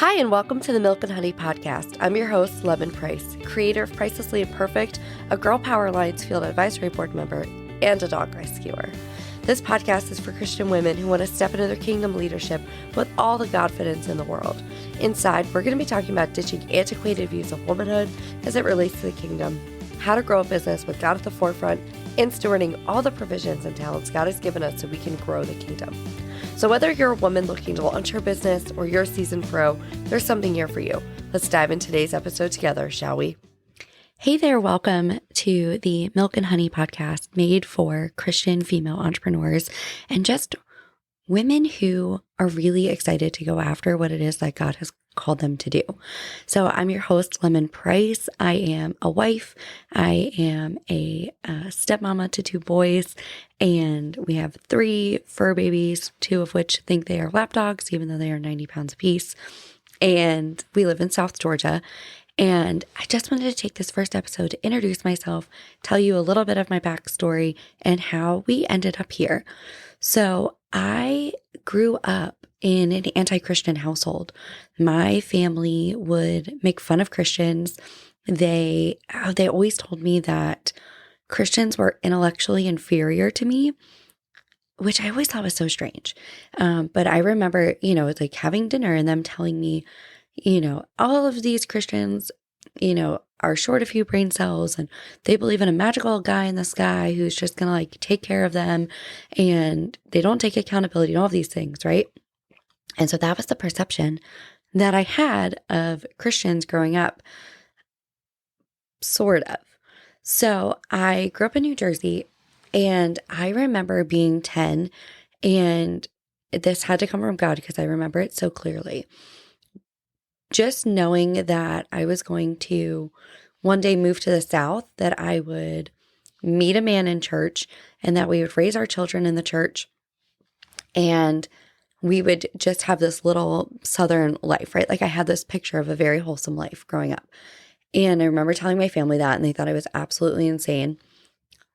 Hi, and welcome to the Milk and Honey podcast. I'm your host, Lemon Price, creator of Pricelessly Imperfect, a Girl Power Alliance Field Advisory Board member, and a dog rescuer. This podcast is for Christian women who want to step into their kingdom leadership with all the Godfidence in the world. Inside, we're going to be talking about ditching antiquated views of womanhood as it relates to the kingdom, how to grow a business with God at the forefront, and stewarding all the provisions and talents God has given us so we can grow the kingdom. So whether you're a woman looking to launch her business or you're a seasoned pro, there's something here for you. Let's dive into today's episode together, shall we? Hey there, welcome to the Milk and Honey podcast made for Christian female entrepreneurs and just women who are really excited to go after what it is that God has called them to do. So I'm your host, Lemon Price. I am a wife. I am a stepmama to two boys, and we have 3 fur babies, 2 of which think they are lap dogs, even though they are 90 pounds apiece. And we live in South Georgia. And I just wanted to take this first episode to introduce myself, tell you a little bit of my backstory and how we ended up here. So I grew up in an anti-Christian household. My family would make fun of Christians. They always told me that Christians were intellectually inferior to me, which I always thought was so strange. But I remember, like having dinner and them telling me, all of these Christians, are short a few brain cells and they believe in a magical guy in the sky who's just going to take care of them, and they don't take accountability and all of these things, right? And so that was the perception that I had of Christians growing up, sort of. So I grew up in New Jersey, and I remember being 10, and this had to come from God because I remember it so clearly. Just knowing that I was going to one day move to the South, that I would meet a man in church, and that we would raise our children in the church, and we would just have this little Southern life, right? Like I had this picture of a very wholesome life growing up. And I remember telling my family that, and they thought I was absolutely insane.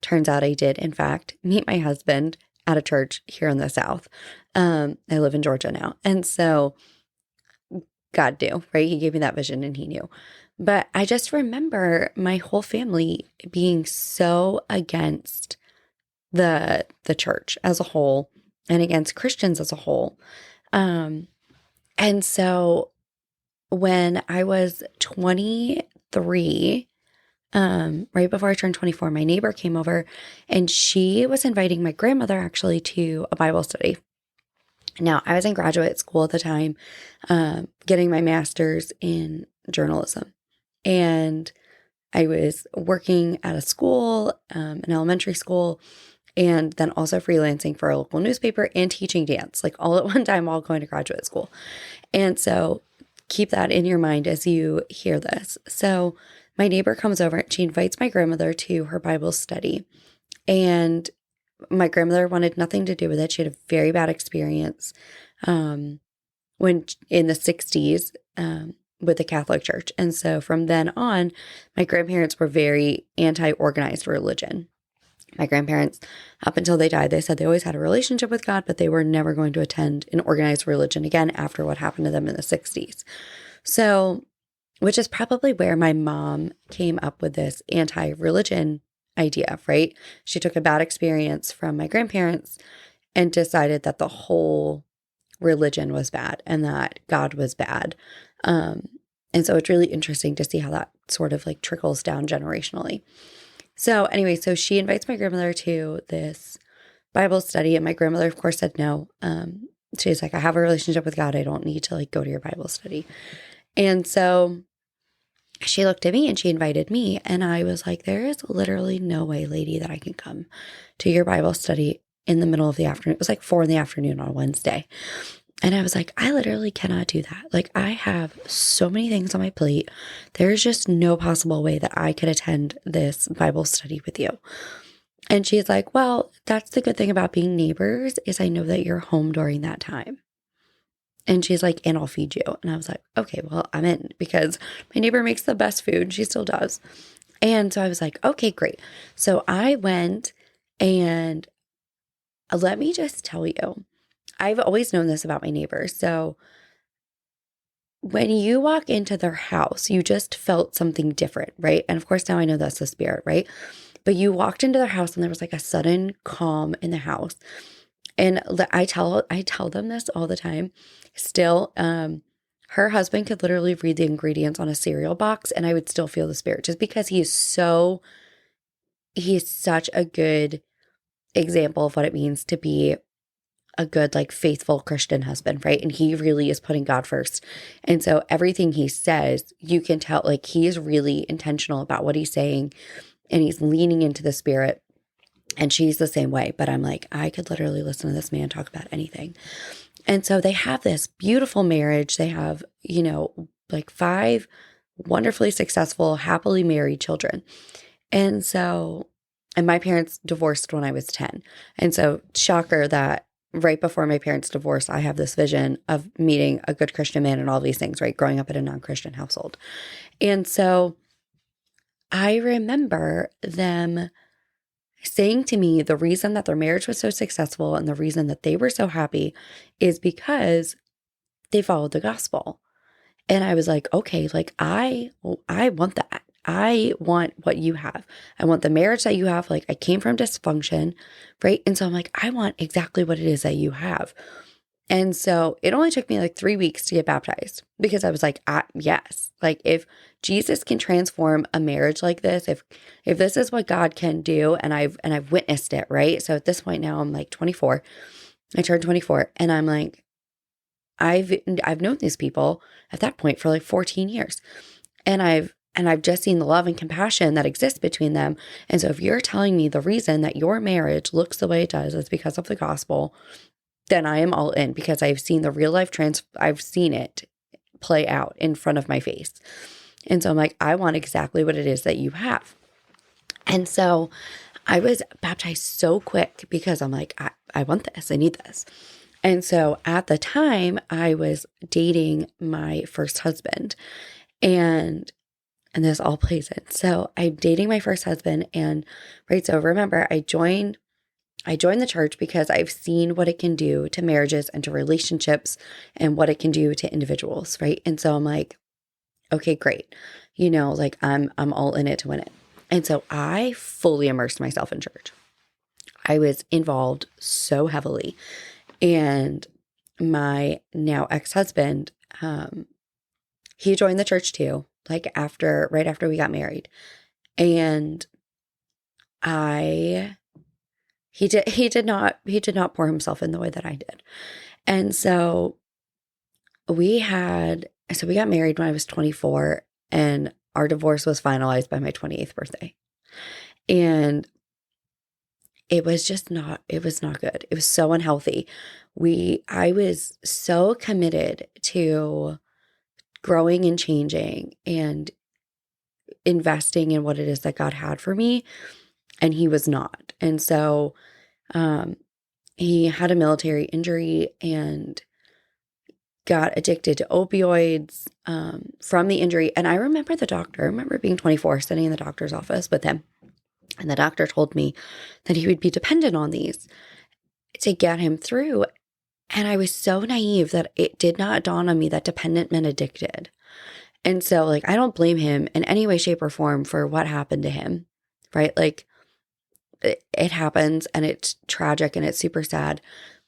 Turns out I did, in fact, meet my husband at a church here in the South. I live in Georgia now. And so God knew, right? He gave me that vision and he knew. But I just remember my whole family being so against the church as a whole and against Christians as a whole. And so when I was 23, right before I turned 24, my neighbor came over and she was inviting my grandmother actually to a Bible study. Now, I was in graduate school at the time, getting my master's in journalism, and I was working at a school, an elementary school, and then also freelancing for a local newspaper and teaching dance, like all at one time while going to graduate school. And so keep that in your mind as you hear this. So my neighbor comes over, she invites my grandmother to her Bible study, and my grandmother wanted nothing to do with it. She had a very bad experience when in the 60s with the Catholic Church. And so from then on, my grandparents were very anti-organized religion. My grandparents, up until they died, they said they always had a relationship with God, but they were never going to attend an organized religion again after what happened to them in the 60s. So, which is probably where my mom came up with this anti-religion idea, right? She took a bad experience from my grandparents and decided that the whole religion was bad and that God was bad. And so it's really interesting to see how that sort of trickles down generationally. So anyway, so she invites my grandmother to this Bible study, and my grandmother, of course, said no. She's like, I have a relationship with God. I don't need to go to your Bible study. And so she looked at me and she invited me, and I was like, there is literally no way, lady, that I can come to your Bible study in the middle of the afternoon. It was 4 p.m. on a Wednesday. And I was like, I literally cannot do that. I have so many things on my plate. There's just no possible way that I could attend this Bible study with you. And she's like, well, that's the good thing about being neighbors is I know that you're home during that time. And she's like, and I'll feed you. And I was like, okay, well, I'm in, because my neighbor makes the best food. She still does. And so I was like, okay, great. So I went, and let me just tell you, I've always known this about my neighbors. So when you walk into their house, you just felt something different, right? And of course, now I know that's the spirit, right? But you walked into their house and there was like a sudden calm in the house. And I tell them this all the time. Still, her husband could literally read the ingredients on a cereal box and I would still feel the spirit just because he is such a good example of what it means to be a good, like, faithful Christian husband, right? And he really is putting God first. And so everything he says, you can tell, like, he is really intentional about what he's saying and he's leaning into the spirit. And she's the same way. But I'm like, I could literally listen to this man talk about anything. And so they have this beautiful marriage. They have, like 5 wonderfully successful, happily married children. And my parents divorced when I was 10. And so, shocker that right before my parents' divorce, I have this vision of meeting a good Christian man and all these things, right? Growing up in a non-Christian household. And so I remember them saying to me the reason that their marriage was so successful and the reason that they were so happy is because they followed the gospel. And I was like, okay, like I want that. I want what you have. I want the marriage that you have. Like, I came from dysfunction, right? And so I'm like, I want exactly what it is that you have. And so it only took me like 3 weeks to get baptized because I was like, yes, like if Jesus can transform a marriage like this, if this is what God can do, and I've witnessed it, right? So at this point now I'm like 24. I turned 24 and I'm like, I've known these people at that point for like 14 years. And I've just seen the love and compassion that exists between them. And so if you're telling me the reason that your marriage looks the way it does is because of the gospel, then I am all in because I've seen the real life I've seen it play out in front of my face. And so I'm like, I want exactly what it is that you have. And so I was baptized so quick because I'm like, I want this. I need this. And so at the time I was dating my first husband and this all plays in. So I'm dating my first husband and right. So remember I joined the church because I've seen what it can do to marriages and to relationships and what it can do to individuals. Right. And so I'm like, okay, great. Like I'm all in it to win it. And so I fully immersed myself in church. I was involved so heavily. And my now ex-husband, he joined the church too, like right after we got married. And he did not pour himself in the way that I did. And so we got married when I was 24 and our divorce was finalized by my 28th birthday. And it was not good. It was so unhealthy. I was so committed to growing and changing and investing in what it is that God had for me. And he was not. And so he had a military injury and got addicted to opioids from the injury. And I remember being 24, sitting in the doctor's office with him. And the doctor told me that he would be dependent on these to get him through. And I was so naive that it did not dawn on me that dependent meant addicted. And so, like, I don't blame him in any way, shape, or form for what happened to him, right? Like, it happens and it's tragic and it's super sad,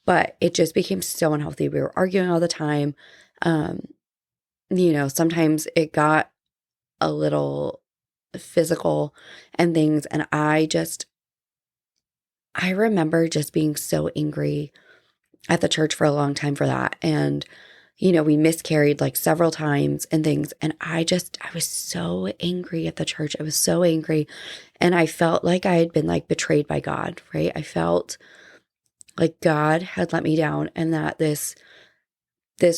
but it just became so unhealthy. We were arguing all the time. Sometimes it got a little physical and things. And I remember just being so angry at the church for a long time for that. And, we miscarried like several times and things. And I was so angry at the church. I was so angry. And I felt like I had been like betrayed by God, right? I felt like God had let me down and that this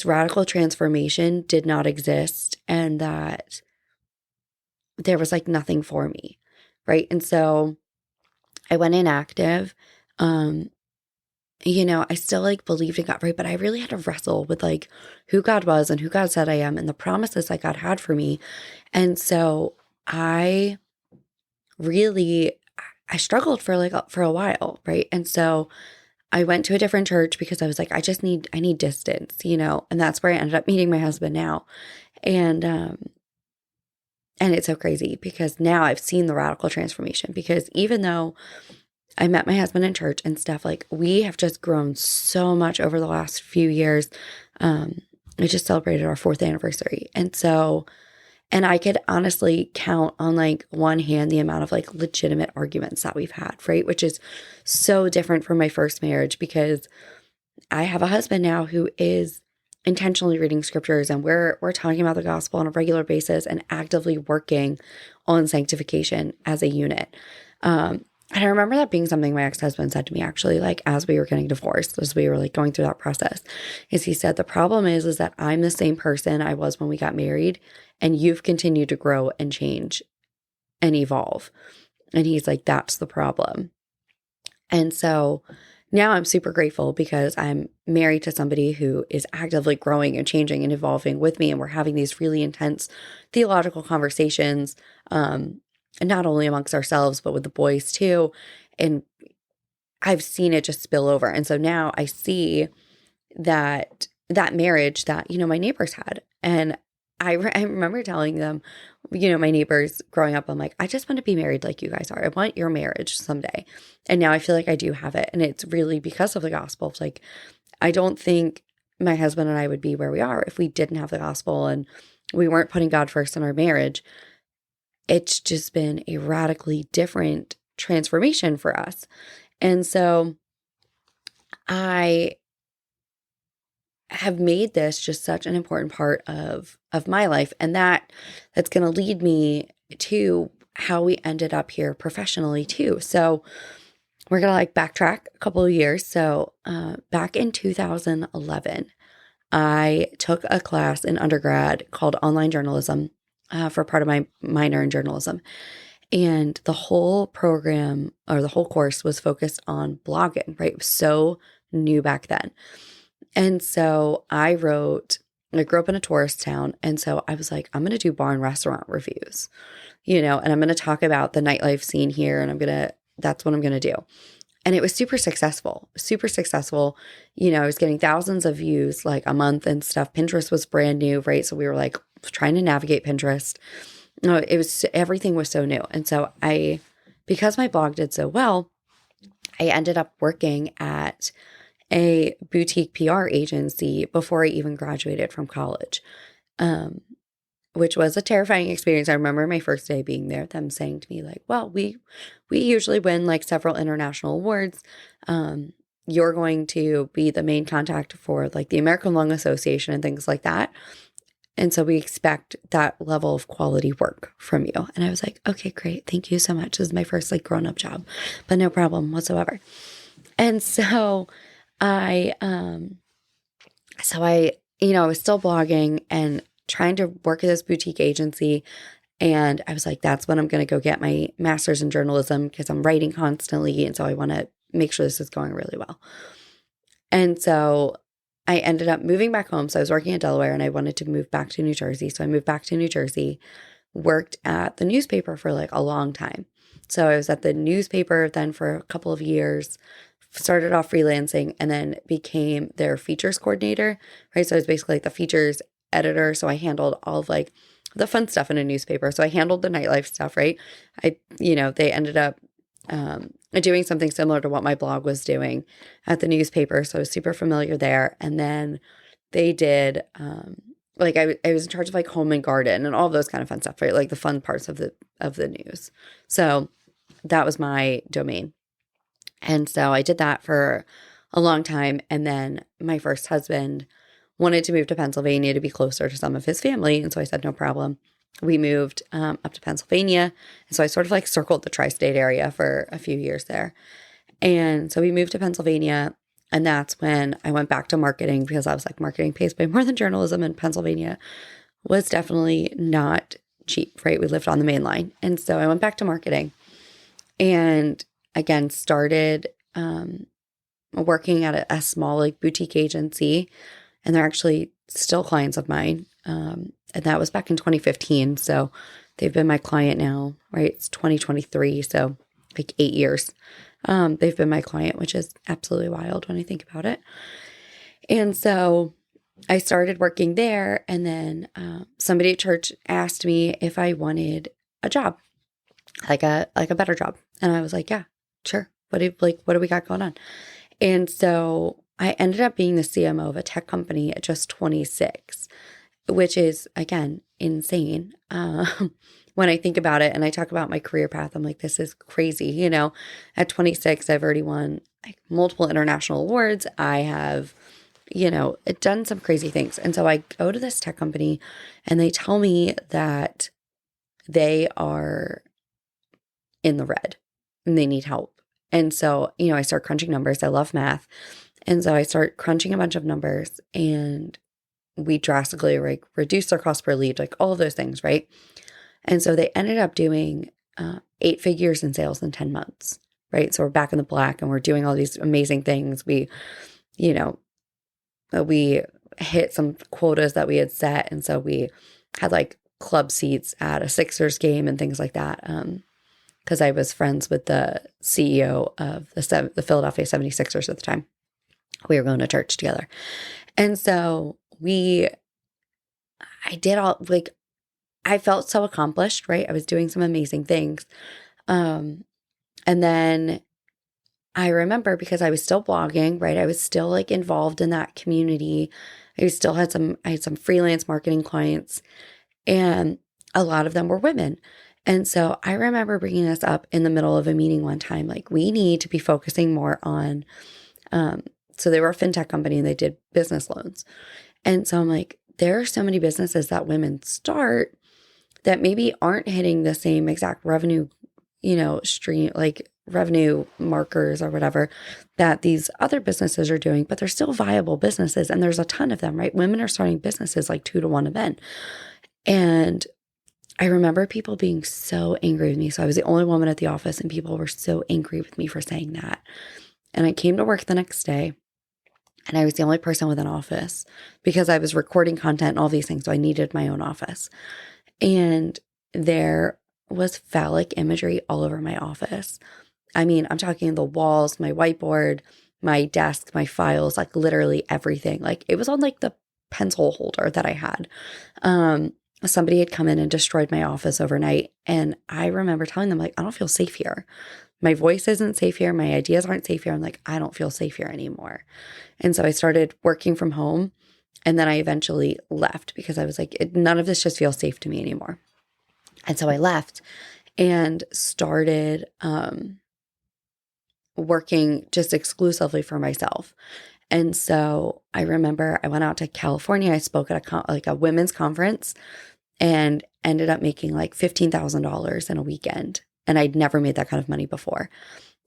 radical transformation did not exist and that there was like nothing for me, right? And so I went inactive. I still like believed in God, right? But I really had to wrestle with like who God was and who God said I am and the promises that God had for me. And so I struggled for a while, right? And so I went to a different church because I was like, I need distance, and that's where I ended up meeting my husband now. And it's so crazy because now I've seen the radical transformation, because even though I met my husband in church and stuff, like, we have just grown so much over the last few years. We just celebrated our 4th anniversary. And I could honestly count on like one hand the amount of like legitimate arguments that we've had, right? Which is so different from my first marriage, because I have a husband now who is intentionally reading scriptures, and we're talking about the gospel on a regular basis and actively working on sanctification as a unit. And I remember that being something my ex-husband said to me, actually, like, as we were getting divorced, as we were like going through that process, is he said, the problem is that I'm the same person I was when we got married, and you've continued to grow and change and evolve. And he's like, that's the problem. And so now I'm super grateful because I'm married to somebody who is actively growing and changing and evolving with me. And we're having these really intense theological conversations, and not only amongst ourselves, but with the boys too. And I've seen it just spill over. And so now I see that marriage that, my neighbors had. And I remember telling them, my neighbors growing up, I'm like, I just want to be married like you guys are. I want your marriage someday. And now I feel like I do have it. And it's really because of the gospel. It's like, I don't think my husband and I would be where we are if we didn't have the gospel and we weren't putting God first in our marriage. It's just been a radically different transformation for us. And so I have made this just such an important part of my life. And that's going to lead me to how we ended up here professionally too. So we're going to like backtrack a couple of years. So back in 2011, I took a class in undergrad called online journalism for part of my minor in journalism. And the whole program, or the whole course, was focused on blogging, right? It was so new back then. And so I grew up in a tourist town. And so I was like, I'm going to do bar and restaurant reviews, and I'm going to talk about the nightlife scene here. And that's what I'm going to do. And it was super successful. I was getting thousands of views like a month and stuff. Pinterest was brand new, right? So we were like trying to navigate Pinterest. Everything was so new. And so because my blog did so well, I ended up working at a boutique PR agency before I even graduated from college, which was a terrifying experience. I remember my first day being there, them saying to me like, well, we usually win like several international awards. You're going to be the main contact for like the American Lung Association and things like that. And so we expect that level of quality work from you. And I was like, okay, great. Thank you so much. This is my first like grown-up job, but no problem whatsoever. And so I was still blogging and trying to work at this boutique agency. And I was like, that's when I'm going to go get my master's in journalism, because I'm writing constantly. And so I want to make sure this is going really well. And so I ended up moving back home. So I was working in Delaware and I wanted to move back to New Jersey. So I moved back to New Jersey, worked at the newspaper for like a long time. So I was at the newspaper then for a couple of years, started off freelancing, and then became their features coordinator, right? So I was basically like the features editor. So I handled all of like the fun stuff in a newspaper. So I handled the nightlife stuff, right? They ended up doing something similar to what my blog was doing at the newspaper. So I was super familiar there. And then they did, I was in charge of like home and garden and all those kind of fun stuff, right? Like the fun parts of the news. So that was my domain. And so I did that for a long time. And then my first husband wanted to move to Pennsylvania to be closer to some of his family. And so I said, no problem. We moved up to Pennsylvania. And so I sort of like circled the tri-state area for a few years there. And so we moved to Pennsylvania. And that's when I went back to marketing, because I was like, marketing pays way more than journalism, in Pennsylvania was definitely not cheap, right? We lived on the main line. And so I went back to marketing and again started working at a small like boutique agency. And they're actually still clients of mine. And that was back in 2015. So they've been my client now, right? It's 2023. So like 8 years. They've been my client, which is absolutely wild when I think about it. And so I started working there, and then somebody at church asked me if I wanted a job, like a better job, and I was like, yeah, sure. What do we got going on? And so I ended up being the CMO of a tech company at just 26, which is, again, insane. When I think about it and I talk about my career path, I'm like, this is crazy. You know, at 26, I've already won like multiple international awards. I have, you know, done some crazy things. And so I go to this tech company and they tell me that they are in the red and they need help. And so, you know, I start crunching numbers. I love math. And so I start crunching a bunch of numbers, and we drastically like reduce their cost per lead, like all of those things, right? And so they ended up doing 8 figures in sales in 10 months, right? So we're back in the black and we're doing all these amazing things. We, you know, we hit some quotas that we had set. And so we had like club seats at a Sixers game and things like that. Because I was friends with the CEO of the Philadelphia 76ers at the time. We were going to church together. And so I did all, like, I felt so accomplished, right? I was doing some amazing things. And then I remember, because I was still blogging, right? I was still like involved in that community. I had some freelance marketing clients, and a lot of them were women. And so I remember bringing this up in the middle of a meeting one time, like, we need to be focusing more on, so they were a fintech company and they did business loans. And so I'm like, there are so many businesses that women start that maybe aren't hitting the same exact revenue, you know, stream, like revenue markers or whatever that these other businesses are doing, but they're still viable businesses. And there's a ton of them, right? Women are starting businesses like 2 to 1 of men. And I remember people being so angry with me. So I was the only woman at the office, and people were so angry with me for saying that. And I came to work the next day, and I was the only person with an office because I was recording content and all these things. So I needed my own office. And there was phallic imagery all over my office. I mean, I'm talking the walls, my whiteboard, my desk, my files, like literally everything. Like it was on like the pencil holder that I had. Somebody had come in and destroyed my office overnight. And I remember telling them, like, I don't feel safe here. My voice isn't safe here. My ideas aren't safe here. I'm like, I don't feel safe here anymore. And so I started working from home. And then I eventually left because I was like, none of this just feels safe to me anymore. And so I left and started working just exclusively for myself. And so I remember I went out to California. I spoke at a women's conference and ended up making like $15,000 in a weekend. And I'd never made that kind of money before.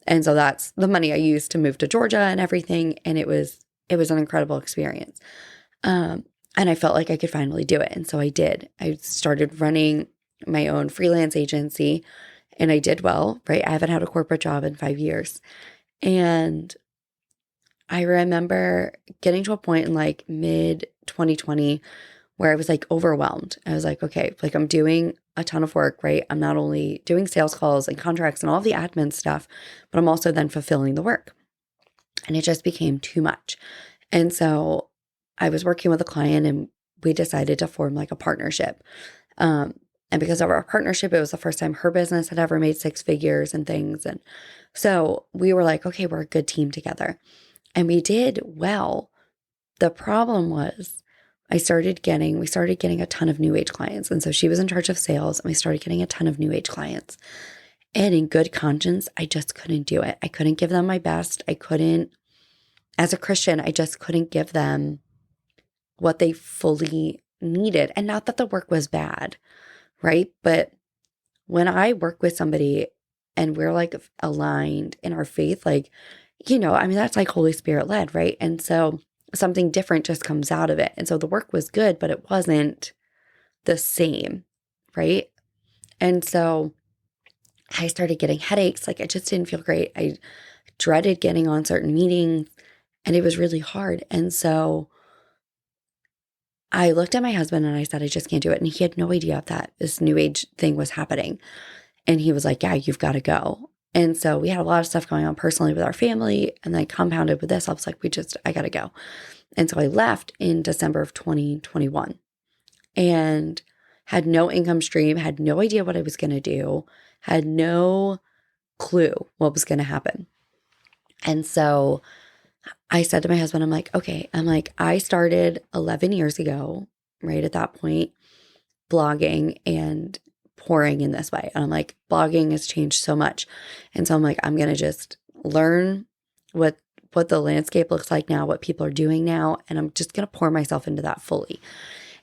And so that's the money I used to move to Georgia and everything. And it was an incredible experience. And I felt like I could finally do it. And so I did. I started running my own freelance agency, and I did well, right? I haven't had a corporate job in 5 years. And I remember getting to a point in like mid 2020 where I was like overwhelmed. I was like, okay, like I'm doing a ton of work, right? I'm not only doing sales calls and contracts and all the admin stuff, but I'm also then fulfilling the work. And it just became too much. And so I was working with a client, and we decided to form like a partnership. And because of our partnership, it was the first time her business had ever made 6 figures and things. And so we were like, okay, we're a good team together. And we did well. The problem was we started getting a ton of new age clients. And so she was in charge of sales, and we started getting a ton of new age clients. And in good conscience, I just couldn't do it. I couldn't give them my best. As a Christian, I just couldn't give them what they fully needed. And not that the work was bad, right? But when I work with somebody and we're like aligned in our faith, like, you know, I mean, that's like Holy Spirit led, right? And so something different just comes out of it. And so the work was good, but it wasn't the same, right? And so I started getting headaches. Like, I just didn't feel great. I dreaded getting on certain meetings, and it was really hard. And so I looked at my husband and I said, I just can't do it. And he had no idea that this new age thing was happening. And he was like, yeah, you've got to go. And so we had a lot of stuff going on personally with our family, and then compounded with this, I was like, I got to go. And so I left in December of 2021 and had no income stream, had no idea what I was going to do, had no clue what was going to happen. And so I said to my husband, I'm like, okay, I started 11 years ago, right at that point, blogging and pouring in this way. And I'm like, blogging has changed so much. And so I'm like, I'm going to just learn what the landscape looks like now, what people are doing now. And I'm just going to pour myself into that fully.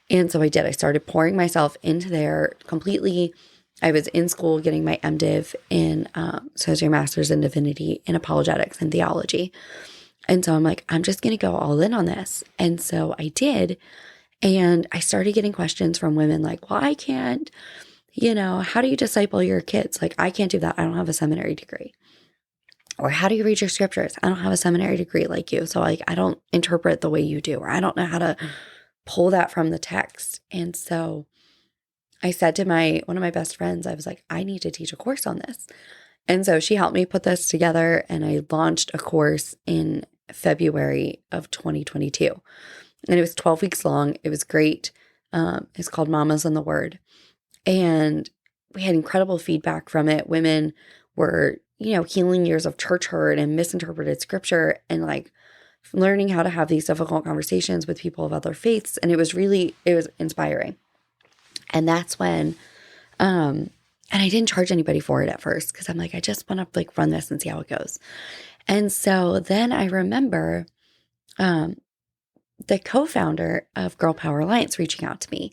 And so I did. I started pouring myself into there completely. I was in school getting my MDiv in, so I was your master's in divinity in apologetics and theology. And so I'm like, I'm just going to go all in on this. And so I did. And I started getting questions from women like, well, I can't, how do you disciple your kids? Like, I can't do that. I don't have a seminary degree. Or how do you read your scriptures? I don't have a seminary degree like you. So like, I don't interpret the way you do, or I don't know how to pull that from the text. And so I said to one of my best friends, I was like, I need to teach a course on this. And so she helped me put this together, and I launched a course in February of 2022. And it was 12 weeks long. It was great. It's called Mamas in the Word. And we had incredible feedback from it. Women were, healing years of church hurt and misinterpreted scripture, and like learning how to have these difficult conversations with people of other faiths. And it was inspiring. And that's when, and I didn't charge anybody for it at first, because I'm like, I just want to like run this and see how it goes. And so then I remember the co-founder of Girl Power Alliance reaching out to me.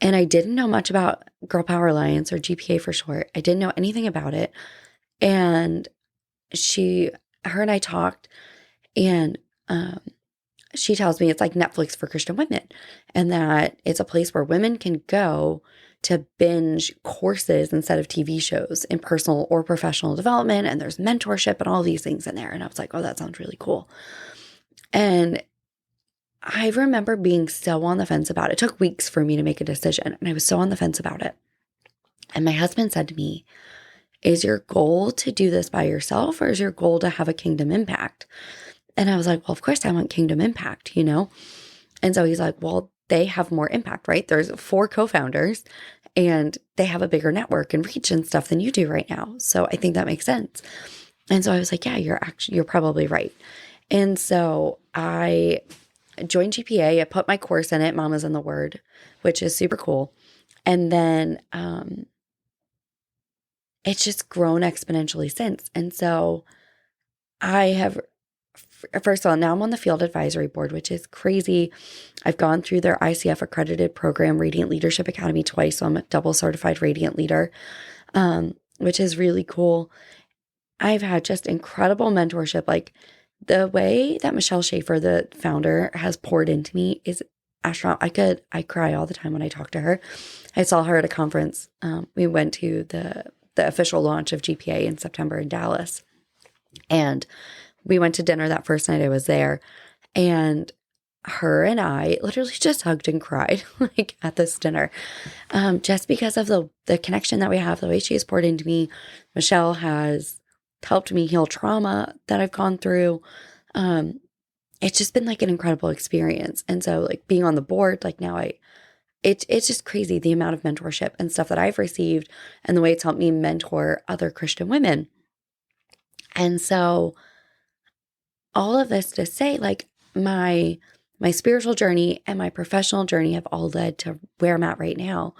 And I didn't know much about Girl Power Alliance, or GPA for short. I didn't know anything about it. And her and I talked, and she tells me it's like Netflix for Christian women, and that it's a place where women can go to binge courses instead of TV shows in personal or professional development. And there's mentorship and all these things in there. And I was like, oh, that sounds really cool. And I remember being so on the fence about it. It took weeks for me to make a decision, and I was so on the fence about it. And my husband said to me, is your goal to do this by yourself, or is your goal to have a kingdom impact? And I was like, well, of course I want kingdom impact, And so he's like, well, they have more impact, right? There's 4 co-founders, and they have a bigger network and reach and stuff than you do right now. So I think that makes sense. And so I was like, yeah, you're probably right. And so I joined GPA. I put my course in it, Mamas in the Word, which is super cool. And then it's just grown exponentially since. And so I have, first of all, now I'm on the field advisory board, which is crazy. I've gone through their ICF accredited program, Radiant Leadership Academy, twice. So I'm a double certified Radiant leader, which is really cool. I've had just incredible mentorship. Like the way that Michelle Schaefer, the founder, has poured into me is astronomical. I cry all the time when I talk to her. I saw her at a conference. We went to the official launch of GPA in September in Dallas. And we went to dinner that first night I was there. And her and I literally just hugged and cried like at this dinner, just because of the connection that we have, the way she has poured into me. Michelle has helped me heal trauma that I've gone through. It's just been like an incredible experience. And so like being on the board, like now it's just crazy the amount of mentorship and stuff that I've received, and the way it's helped me mentor other Christian women. And so all of this to say, like my spiritual journey and my professional journey have all led to where I'm at right now.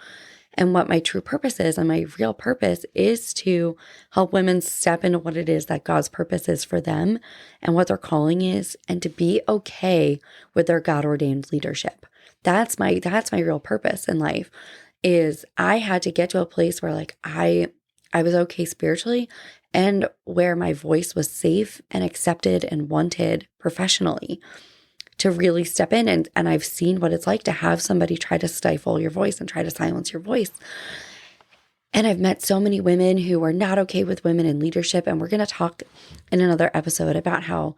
And what my true purpose is, and my real purpose is to help women step into what it is that God's purpose is for them and what their calling is, and to be okay with their God-ordained leadership. That's my real purpose in life. Is I had to get to a place where like I was okay spiritually, and where my voice was safe and accepted and wanted professionally, to really step in. And I've seen what it's like to have somebody try to stifle your voice and try to silence your voice. And I've met so many women who are not okay with women in leadership. And we're going to talk in another episode about how,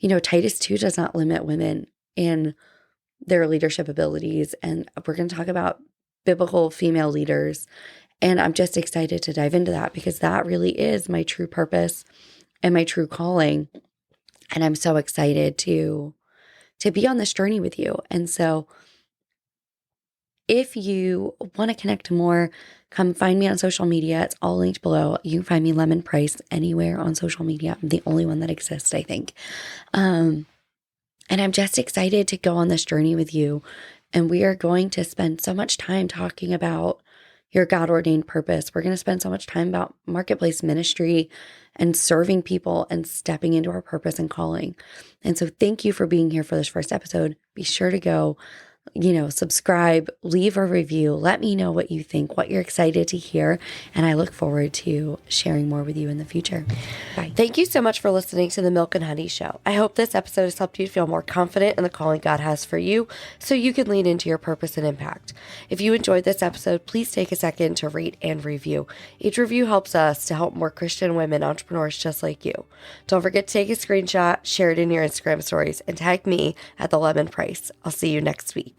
Titus 2 does not limit women in their leadership abilities. And we're going to talk about biblical female leaders And I'm just excited to dive into that because that really is my true purpose and my true calling. And I'm so excited to be on this journey with you. And so if you want to connect more, come find me on social media. It's all linked below. You can find me Lemon Price anywhere on social media. I'm the only one that exists, I think. And I'm just excited to go on this journey with you. And we are going to spend so much time talking about your God-ordained purpose. We're going to spend so much time about marketplace ministry and serving people and stepping into our purpose and calling. And so thank you for being here for this first episode. Be sure to go, subscribe, leave a review. Let me know what you think, what you're excited to hear. And I look forward to sharing more with you in the future. Bye. Thank you so much for listening to the Milk and Honey Show. I hope this episode has helped you feel more confident in the calling God has for you so you can lean into your purpose and impact. If you enjoyed this episode, please take a second to rate and review. Each review helps us to help more Christian women entrepreneurs just like you. Don't forget to take a screenshot, share it in your Instagram stories, and tag me at the Lemon Price. I'll see you next week.